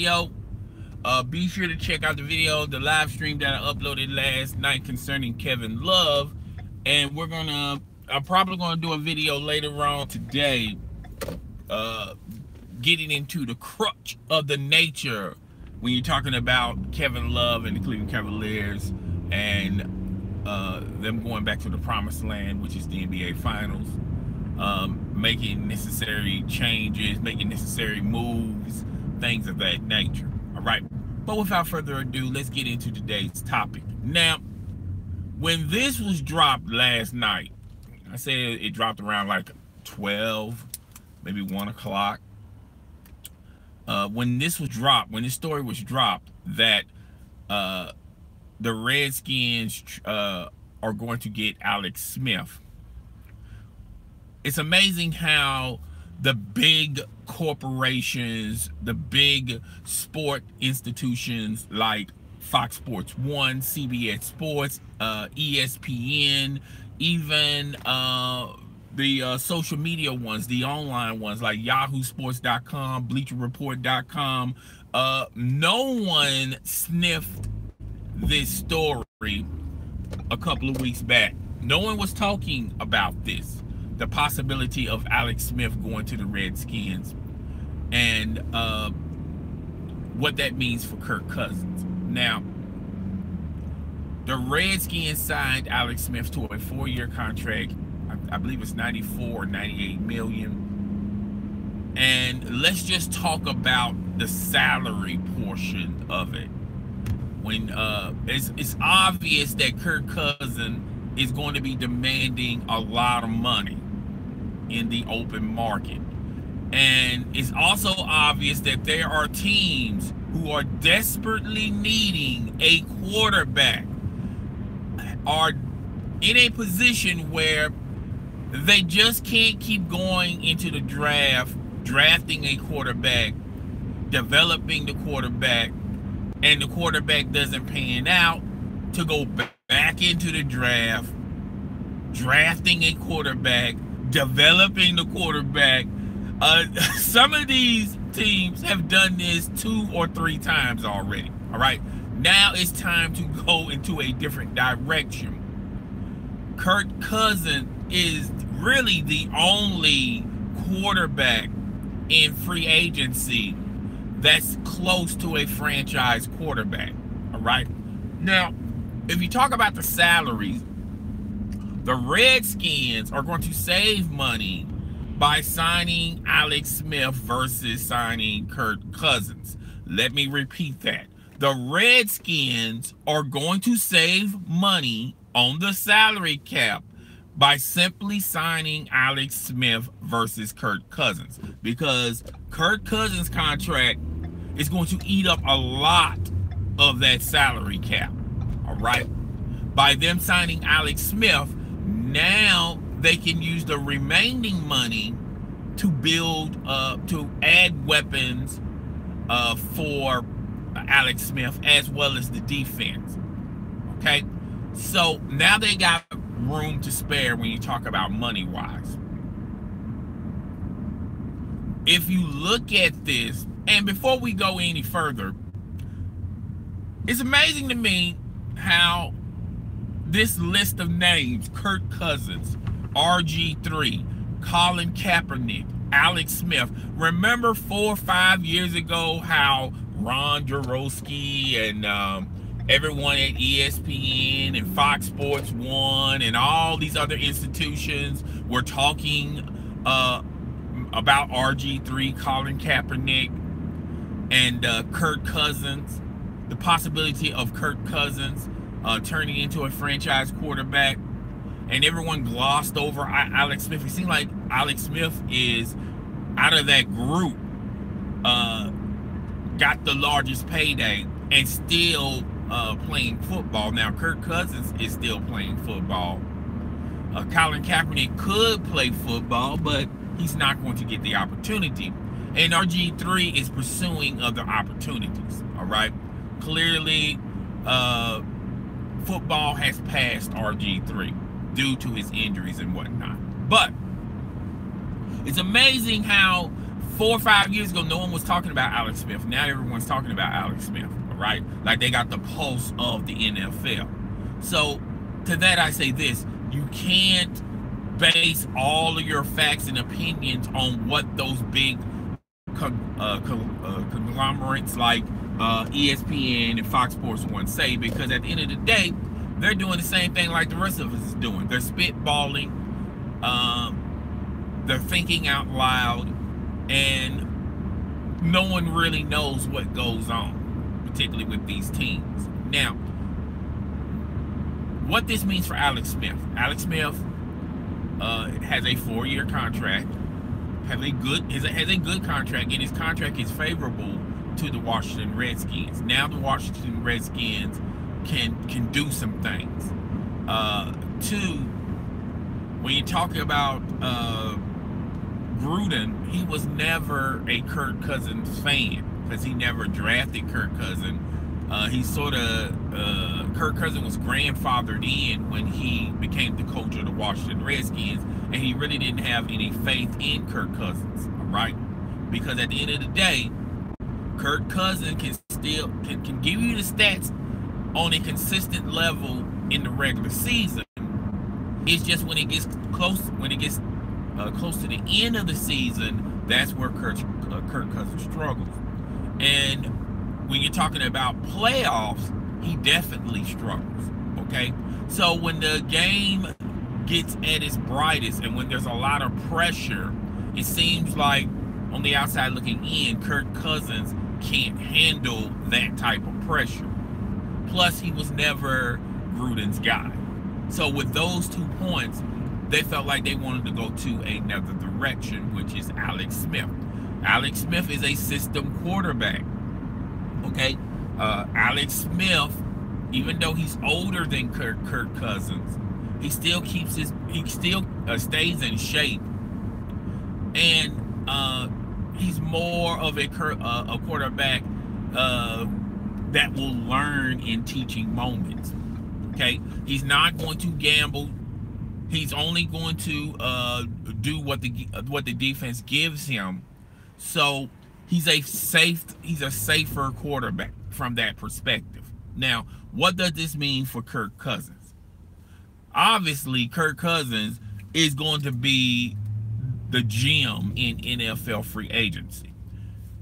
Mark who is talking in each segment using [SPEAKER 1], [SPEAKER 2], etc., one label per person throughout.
[SPEAKER 1] video. Be sure to check out the video, the live stream that I uploaded last night concerning Kevin Love. And I'm probably gonna do a video later on today, getting into the crux of the nature when you're talking about Kevin Love and the Cleveland Cavaliers and them going back to the promised land, which is the NBA Finals, making necessary changes, making necessary moves, things of that nature. All right. But without further ado, let's get into today's topic. Now, when this was dropped last night, I said it dropped around like 12, maybe 1 o'clock. When this story was dropped, that the Redskins are going to get Alex Smith. It's amazing how the big corporations, the big sport institutions like Fox Sports 1, CBS Sports, ESPN, even the social media ones, the online ones like yahoosports.com, bleacherreport.com, no one sniffed this story a couple of weeks back. No one was talking about this, the possibility of Alex Smith going to the Redskins and what that means for Kirk Cousins. Now, the Redskins signed Alex Smith to a 4-year contract. I believe it's 94 or 98 million. And let's just talk about the salary portion of it. When it's obvious that Kirk Cousins is going to be demanding a lot of money in the open market. And it's also obvious that there are teams who are desperately needing a quarterback, are in a position where they just can't keep going into the draft, drafting a quarterback, developing the quarterback, and the quarterback doesn't pan out, to go back into the draft, drafting a quarterback, developing the quarterback. Some of these teams have done this 2 or 3 times already. All right. Now it's time to go into a different direction. Kirk Cousins is really the only quarterback in free agency that's close to a franchise quarterback. All right. Now, if you talk about the salaries, the Redskins are going to save money by signing Alex Smith versus signing Kirk Cousins. Let me repeat that. The Redskins are going to save money on the salary cap by simply signing Alex Smith versus Kirk Cousins, because Kirk Cousins' contract is going to eat up a lot of that salary cap. All right. By them signing Alex Smith, now they can use the remaining money to build, to add weapons for Alex Smith, as well as the defense. Okay. So now they got room to spare when you talk about money-wise. If you look at this, and before we go any further, it's amazing to me how this list of names, Kirk Cousins, RG3, Colin Kaepernick, Alex Smith. Remember 4 or 5 years ago how Ron Jaworski and everyone at ESPN and Fox Sports 1 and all these other institutions were talking about RG3, Colin Kaepernick, and Kirk Cousins, the possibility of Kirk Cousins turning into a franchise quarterback, and everyone glossed over Alex Smith. It seemed like Alex Smith is, out of that group, got the largest payday and still playing football. Now, Kirk Cousins is still playing football. Colin Kaepernick could play football, but he's not going to get the opportunity. And RG3 is pursuing other opportunities. All right. Clearly, football has passed RG3 due to his injuries and whatnot. But it's amazing how 4 or 5 years ago, no one was talking about Alex Smith. Now everyone's talking about Alex Smith, all right? Like they got the pulse of the NFL. So to that I say this, you can't base all of your facts and opinions on what those big conglomerates like ESPN and Fox Sports 1 say, because at the end of the day, they're doing the same thing like the rest of us is doing. They're spitballing, they're thinking out loud, and no one really knows what goes on, particularly with these teams. Now, what this means for Alex Smith. Alex Smith has a 4-year contract, has a good contract, and his contract is favorable to the Washington Redskins. Now the Washington Redskins can do some things. Two, when you're talking about Gruden, he was never a Kirk Cousins fan because he never drafted Kirk Cousins. Kirk Cousins was grandfathered in when he became the coach of the Washington Redskins, and he really didn't have any faith in Kirk Cousins, all right? Because at the end of the day, Kirk Cousins can give you the stats on a consistent level in the regular season. It's just when it gets close to the end of the season, that's where Kirk Cousins struggles. And when you're talking about playoffs, he definitely struggles, okay? So when the game gets at its brightest and when there's a lot of pressure, it seems like on the outside looking in, Kirk Cousins can't handle that type of pressure. Plus, he was never Gruden's guy. So with those 2 points, they felt like they wanted to go to another direction, which is Alex Smith. Alex Smith is a system quarterback. Okay, Alex Smith, even though he's older than Kirk Cousins, he still stays in shape, and he's more of a quarterback that will learn in teaching moments. Okay, he's not going to gamble. He's only going to do what the defense gives him. So he's a safer quarterback from that perspective. Now, what does this mean for Kirk Cousins? Obviously, Kirk Cousins is going to be the gem in NFL free agency.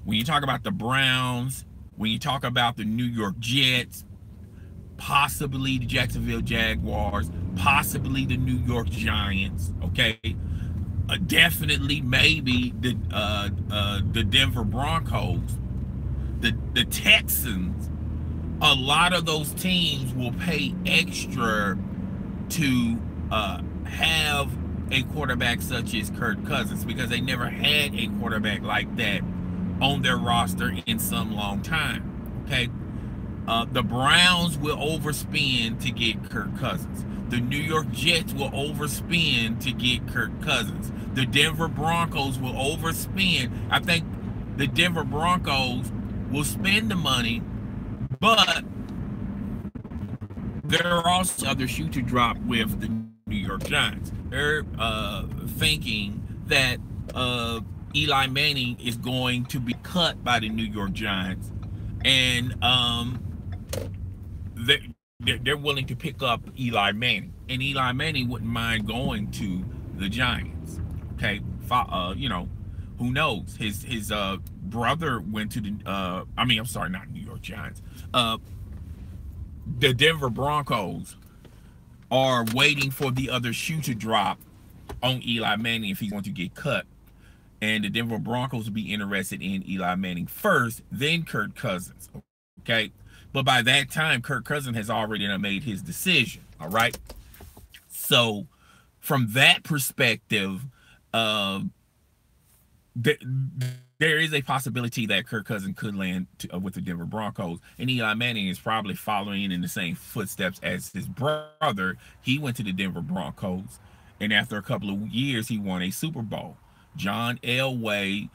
[SPEAKER 1] When you talk about the Browns, when you talk about the New York Jets, possibly the Jacksonville Jaguars, possibly the New York Giants, okay? Definitely, maybe the Denver Broncos, the Texans. A lot of those teams will pay extra to have a quarterback such as Kirk Cousins, because they never had a quarterback like that on their roster in some long time. Okay, the Browns will overspend to get Kirk Cousins. The New York Jets will overspend to get Kirk Cousins. The Denver Broncos will overspend. I think the Denver Broncos will spend the money, but there are also other shoe to drop with the New York Giants. They're thinking that Eli Manning is going to be cut by the New York Giants, and they're willing to pick up Eli Manning, and Eli Manning wouldn't mind going to the Giants. Okay, you know, who knows? His brother went to the I'm sorry, not New York Giants. The Denver Broncos are waiting for the other shoe to drop on Eli Manning if he's going to get cut. And the Denver Broncos will be interested in Eli Manning first, then Kirk Cousins. Okay? But by that time, Kirk Cousins has already made his decision. All right? So, from that perspective, there is a possibility that Kirk Cousins could land with the Denver Broncos, and Eli Manning is probably following in the same footsteps as his brother. He went to the Denver Broncos, and after a couple of years, he won a Super Bowl. John Elway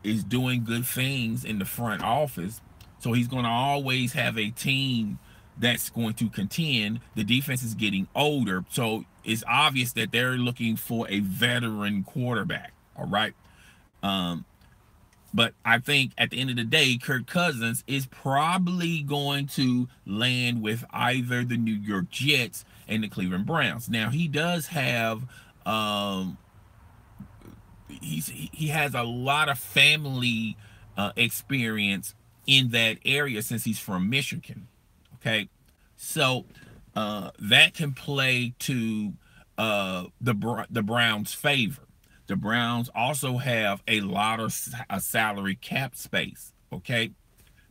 [SPEAKER 1] is doing good things in the front office, so he's going to always have a team that's going to contend. The defense is getting older, so it's obvious that they're looking for a veteran quarterback. All right. But I think at the end of the day, Kirk Cousins is probably going to land with either the New York Jets and the Cleveland Browns. Now he does have um, he has a lot of family experience in that area since he's from Michigan. Okay, so that can play to the Browns' favor. The Browns also have a lot of salary cap space. Okay,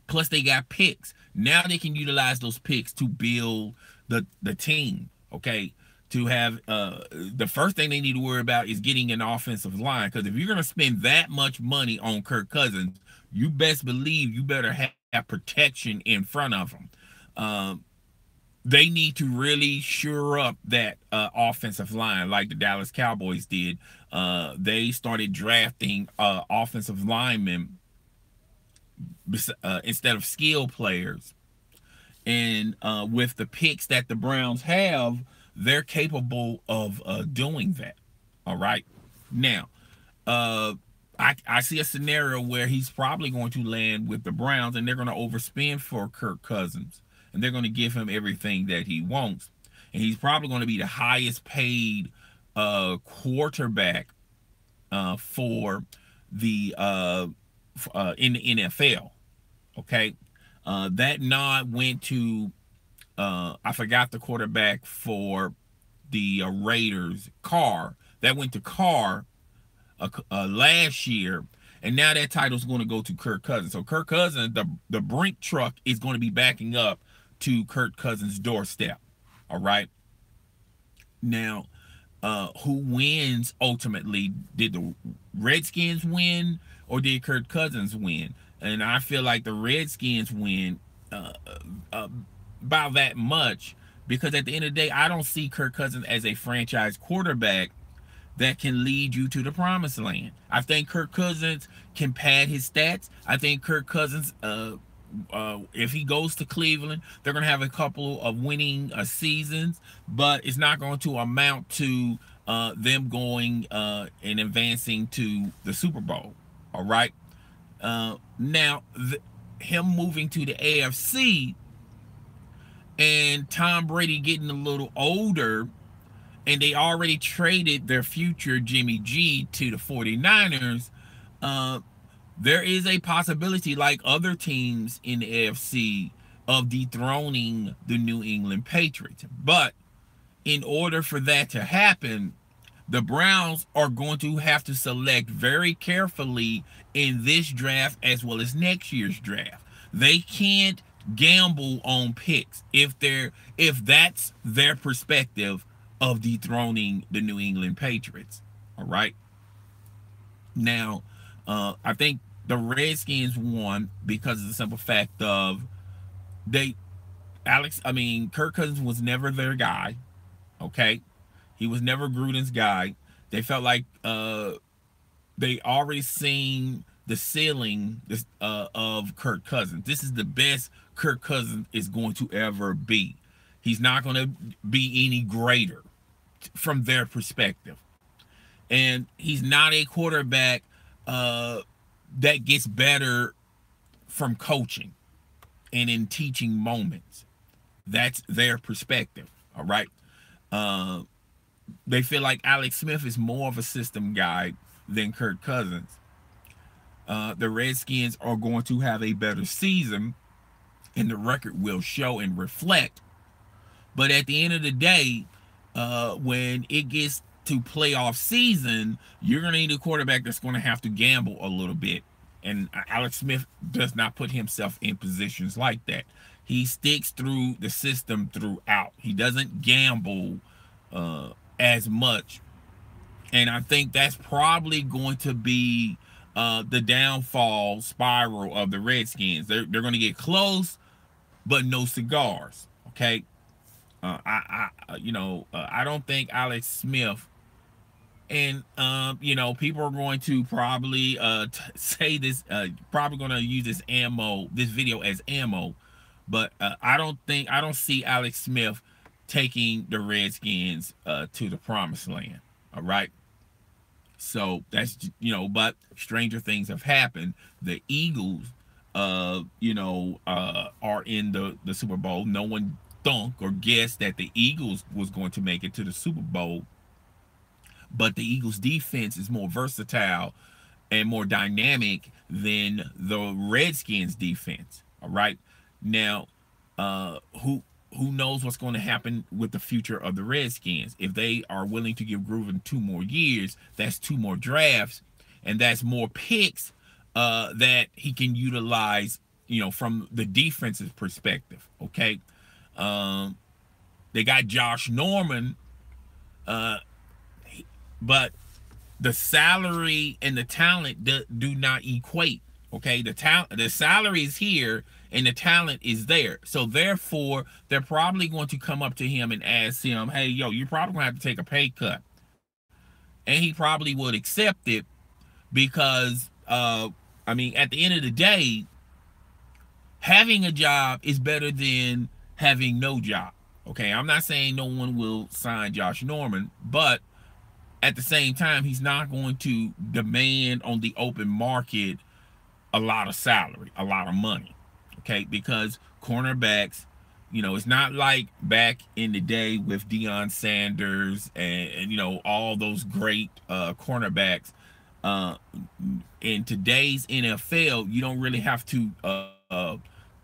[SPEAKER 1] plus they got picks. Now they can utilize those picks to build the team. Okay, to have the first thing they need to worry about is getting an offensive line, because if you're going to spend that much money on Kirk Cousins, you best believe you better have protection in front of them. They need to really shore up that offensive line like the Dallas Cowboys did. They started drafting offensive linemen instead of skill players. And with the picks that the Browns have, they're capable of doing that. All right. Now, I see a scenario where he's probably going to land with the Browns and they're going to overspend for Kirk Cousins and they're going to give him everything that he wants. And he's probably going to be the highest paid quarterback for the in the NFL. Okay. That nod went to I forgot the quarterback for the Raiders, Carr. That went to Carr last year, and now that title's going to go to Kirk Cousins. So Kirk Cousins, the Brink truck is going to be backing up to Kirk Cousins' doorstep. All right. Now, who wins ultimately? Did the Redskins win or did Kirk Cousins win? And I feel like the Redskins win by that much, because at the end of the day, I don't see Kirk Cousins as a franchise quarterback that can lead you to the promised land. I think Kirk Cousins can pad his stats. I think Kirk Cousins, if he goes to Cleveland, they're going to have a couple of winning seasons, but it's not going to amount to them going and advancing to the Super Bowl. All right. Now, him moving to the AFC and Tom Brady getting a little older, and they already traded their future Jimmy G to the 49ers, there is a possibility, like other teams in the AFC, of dethroning the New England Patriots. But in order for that to happen, the Browns are going to have to select very carefully in this draft as well as next year's draft. They can't gamble on picks if that's their perspective of dethroning the New England Patriots. All right. Now, I think the Redskins won because of the simple fact of Kirk Cousins was never their guy. Okay. He was never Gruden's guy. They felt like they already seen the ceiling of Kirk Cousins. This is the best Kirk Cousins is going to ever be. He's not going to be any greater from their perspective. And he's not a quarterback that gets better from coaching and in teaching moments. That's their perspective. All right. They feel like Alex Smith is more of a system guy than Kirk Cousins. The Redskins are going to have a better season, and the record will show and reflect. But at the end of the day, when it gets to playoff season, you're going to need a quarterback that's going to have to gamble a little bit. And Alex Smith does not put himself in positions like that. He sticks through the system throughout. He doesn't gamble as much. And I think that's probably going to be the downfall spiral of the Redskins. They're going to get close, but no cigars. Okay. I don't think Alex Smith, and people are going to probably say this, probably going to use this video as ammo, but I don't see Alex Smith taking the Redskins to the promised land. All right. So that's, but stranger things have happened. The Eagles, are in the Super Bowl. No one thunk or guessed that the Eagles was going to make it to the Super Bowl, but the Eagles defense is more versatile and more dynamic than the Redskins defense. All right. Now, who knows what's going to happen with the future of the Redskins? If they are willing to give Gruden 2 more years, that's 2 more drafts, and that's more picks that he can utilize, from the defensive perspective. Okay. Um, they got Josh Norman, uh, but the salary and the talent do not equate. Okay, the salary is here and the talent is there. So therefore, they're probably going to come up to him and ask him, "Hey, yo, you're probably going to have to take a pay cut," and he probably would accept it because, I mean, at the end of the day, having a job is better than having no job. Okay, I'm not saying no one will sign Josh Norman, but at the same time, he's not going to demand on the open market a lot of salary, a lot of money. Okay, because cornerbacks, it's not like back in the day with Deion Sanders and all those great cornerbacks. Uh, in today's NFL, you don't really have to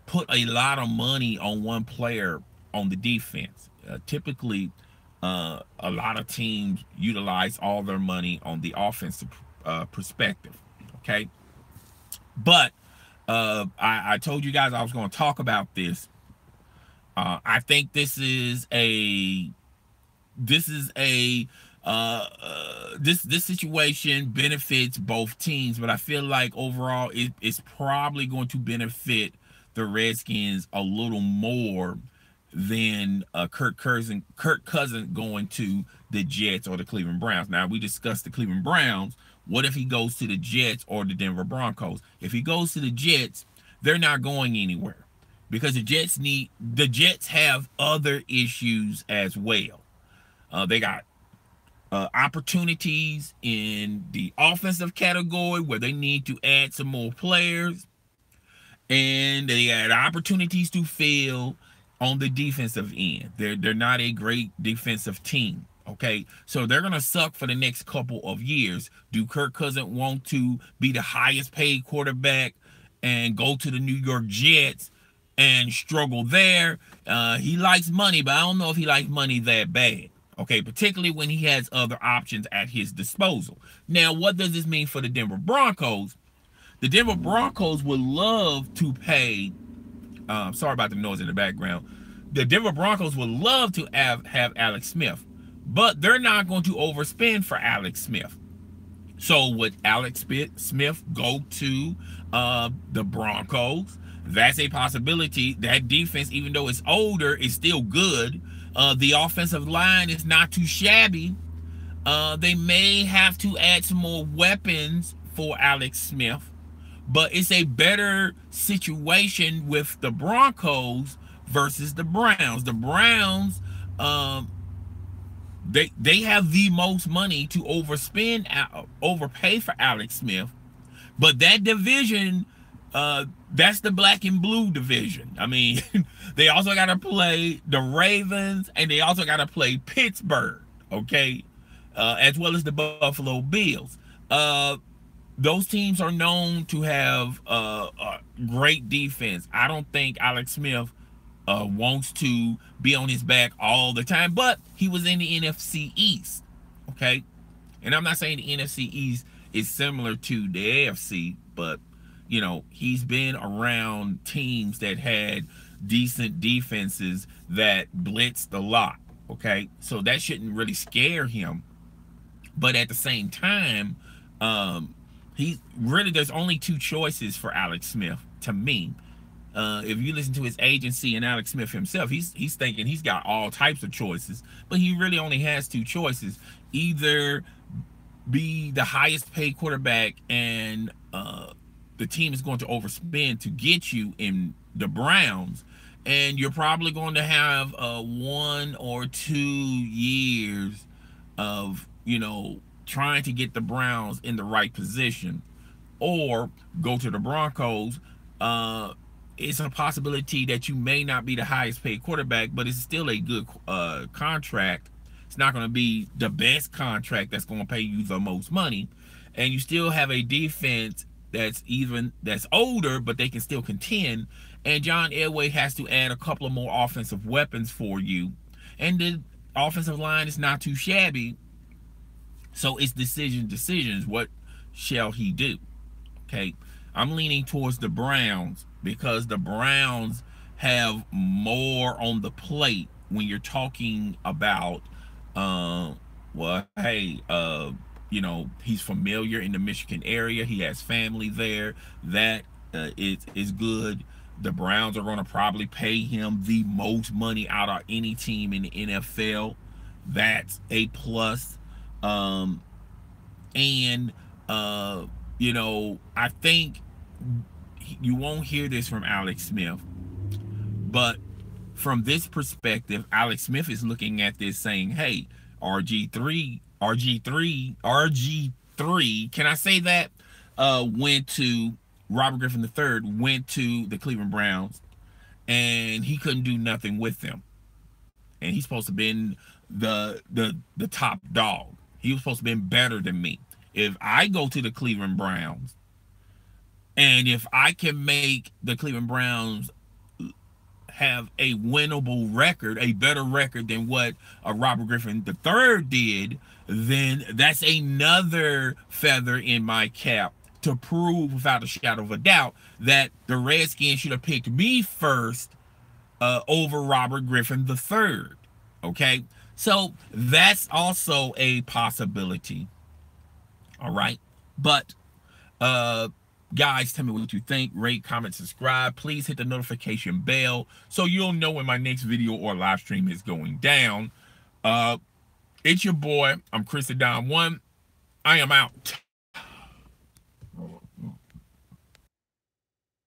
[SPEAKER 1] put a lot of money on one player on the defense. Typically, a lot of teams utilize all their money on the offensive perspective. Okay, but I told you guys I was going to talk about this. I think this situation benefits both teams, but I feel like overall it's probably going to benefit the Redskins a little more than Kirk Cousins going to the Jets or the Cleveland Browns. Now, we discussed the Cleveland Browns. What if he goes to the Jets or the Denver Broncos? If he goes to the Jets, they're not going anywhere because the Jets have other issues as well. They got opportunities in the offensive category where they need to add some more players, and they had opportunities to fill on the defensive end. They're not a great defensive team. Okay, so they're gonna suck for the next couple of years. Do Kirk Cousins want to be the highest paid quarterback and go to the New York Jets and struggle there? He likes money, but I don't know if he likes money that bad. Okay, particularly when he has other options at his disposal. Now, what does this mean for the Denver Broncos? The Denver Broncos would love to pay. Sorry about the noise in the background. The Denver Broncos would love to have Alex Smith, but they're not going to overspend for Alex Smith. So would Alex Smith go to the Broncos? That's a possibility. That defense, even though it's older, is still good. The offensive line is not too shabby. They may have to add some more weapons for Alex Smith, but it's a better situation with the Broncos versus the Browns. The Browns, they have the most money to overpay for Alex Smith, but that division, that's the black and blue division. I mean, they also got to play the Ravens and they also got to play Pittsburgh, okay, as well as the Buffalo Bills. Those teams are known to have a great defense. I don't think Alex Smith wants to be on his back all the time, but he was in the NFC East, okay? And I'm not saying the NFC East is similar to the AFC, but, he's been around teams that had decent defenses that blitzed a lot, okay? So that shouldn't really scare him. But at the same time, there's only 2 choices for Alex Smith to me. If you listen to his agency and Alex Smith himself, he's thinking he's got all types of choices, but he really only has 2 choices: either be the highest paid quarterback and the team is going to overspend to get you in the Browns, and you're probably going to have 1 or 2 years of trying to get the Browns in the right position, or go to the Broncos. It's a possibility that you may not be the highest paid quarterback, but it's still a good contract. It's not going to be the best contract that's going to pay you the most money, and you still have a defense that's older, but they can still contend. And John Elway has to add a couple of more offensive weapons for you, and the offensive line is not too shabby. So it's decisions. What shall he do? Okay, I'm leaning towards the Browns because the Browns have more on the plate when you're talking about, well, hey, he's familiar in the Michigan area. He has family there. That is good. The Browns are going to probably pay him the most money out of any team in the NFL. That's a plus. I think you won't hear this from Alex Smith, but from this perspective, Alex Smith is looking at this saying, hey, RG3, can I say that? Went to Robert Griffin III, went to the Cleveland Browns, and he couldn't do nothing with them. And he's supposed to have been the top dog. He was supposed to have been better than me. If I go to the Cleveland Browns, and if I can make the Cleveland Browns have a winnable record, a better record than what Robert Griffin III did, then that's another feather in my cap to prove without a shadow of a doubt that the Redskins should have picked me first over Robert Griffin III. Okay, so that's also a possibility. All right, but guys, tell me what you think. Rate, comment, subscribe. Please hit the notification bell so you'll know when my next video or live stream is going down. It's your boy. I'm Chris the Don One. I am out.